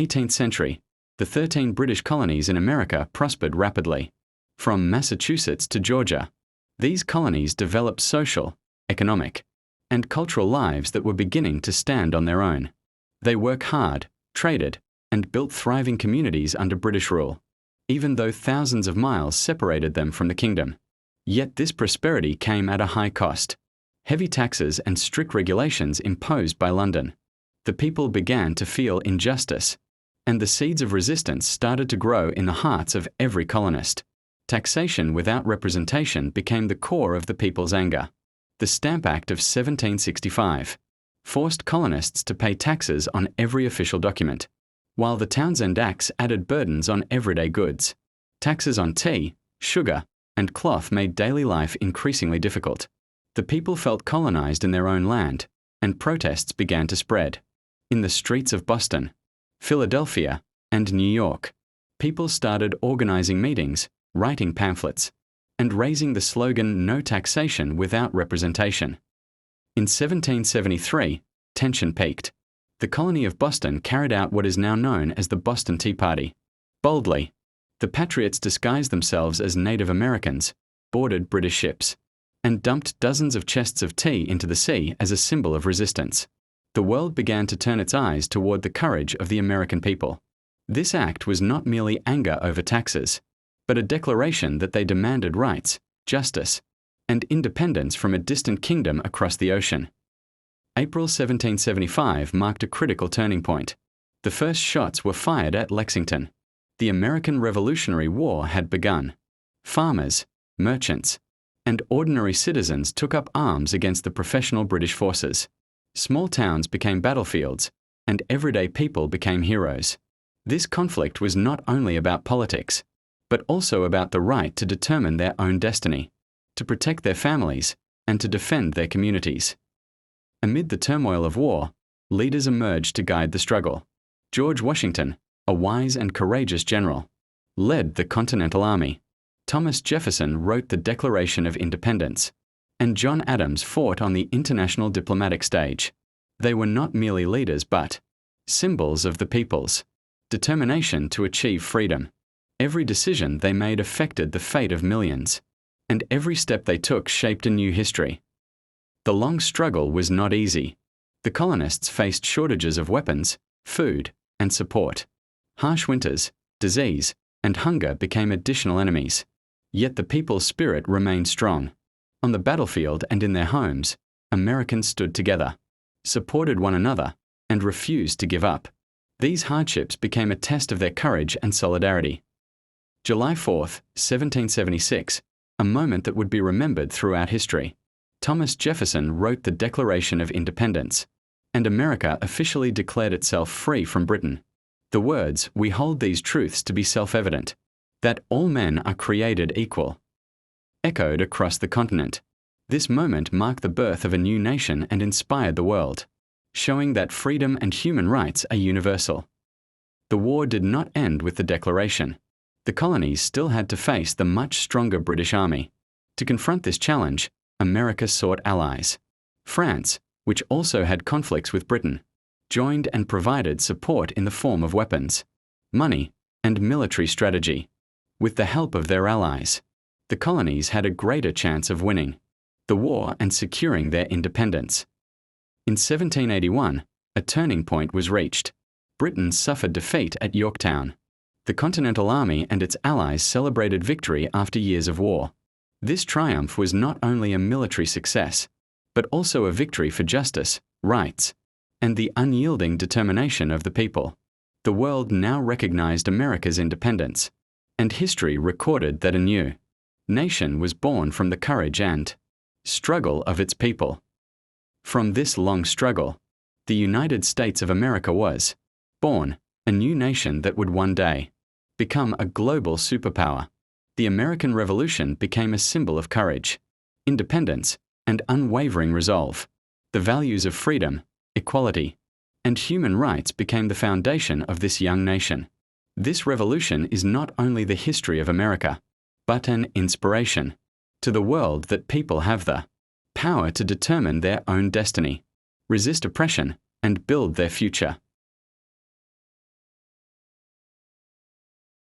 18th century, the 13 British colonies in America prospered rapidly. From Massachusetts to Georgia, these colonies developed social, economic, and cultural lives that were beginning to stand on their own. They worked hard, traded, and built thriving communities under British rule, even though thousands of miles separated them from the kingdom. Yet this prosperity came at a high cost. Heavy taxes and strict regulations imposed by London. The people began to feel injustice, and the seeds of resistance started to grow in the hearts of every colonist. Taxation without representation became the core of the people's anger. The Stamp Act of 1765 forced colonists to pay taxes on every official document, while the Townshend Acts added burdens on everyday goods. Taxes on tea, sugar, and cloth made daily life increasingly difficult. The people felt colonized in their own land, and protests began to spread. In the streets of Boston, Philadelphia, and New York, people started organizing meetings, writing pamphlets, and raising the slogan "No taxation without representation." In 1773, tension peaked. The colony of Boston carried out what is now known as the Boston Tea Party. Boldly, the Patriots disguised themselves as Native Americans, boarded British ships, and dumped dozens of chests of tea into the sea as a symbol of resistance. The world began to turn its eyes toward the courage of the American people. This act was not merely anger over taxes, but a declaration that they demanded rights, justice, and independence from a distant kingdom across the ocean. April 1775 marked a critical turning point. The first shots were fired at Lexington. The American Revolutionary War had begun. Farmers, merchants, and ordinary citizens took up arms against the professional British forces. Small towns became battlefields, and everyday people became heroes. This conflict was not only about politics, but also about the right to determine their own destiny, to protect their families, and to defend their communities. Amid the turmoil of war, leaders emerged to guide the struggle. George Washington, a wise and courageous general, led the Continental Army. Thomas Jefferson wrote the Declaration of Independence, and John Adams fought on the international diplomatic stage. They were not merely leaders but symbols of the people's determination to achieve freedom. Every decision they made affected the fate of millions, and every step they took shaped a new history. The long struggle was not easy. The colonists faced shortages of weapons, food, and support. Harsh winters, disease, and hunger became additional enemies. Yet the people's spirit remained strong. On the battlefield and in their homes, Americans stood together, supported one another, and refused to give up. These hardships became a test of their courage and solidarity. July 4, 1776, a moment that would be remembered throughout history. Thomas Jefferson wrote the Declaration of Independence, and America officially declared itself free from Britain. The words, "We hold these truths to be self-evident, that all men are created equal," echoed across the continent. This moment marked the birth of a new nation and inspired the world, showing that freedom and human rights are universal. The war did not end with the declaration. The colonies still had to face the much stronger British Army. To confront this challenge, America sought allies. France, which also had conflicts with Britain, joined and provided support in the form of weapons, money, and military strategy. With the help of their allies, the colonies had a greater chance of winning the war and securing their independence. In 1781, a turning point was reached. Britain suffered defeat at Yorktown. The Continental Army and its allies celebrated victory after years of war. This triumph was not only a military success, but also a victory for justice, rights, and the unyielding determination of the people. The world now recognized America's independence, and history recorded that a new nation was born from the courage and struggle of its people. From this long struggle, the United States of America was born, a new nation that would one day become a global superpower. The American Revolution became a symbol of courage, independence, and unwavering resolve. The values of freedom, equality, and human rights became the foundation of this young nation. This revolution is not only the history of America, but an inspiration to the world that people have the power to determine their own destiny, resist oppression, and build their future.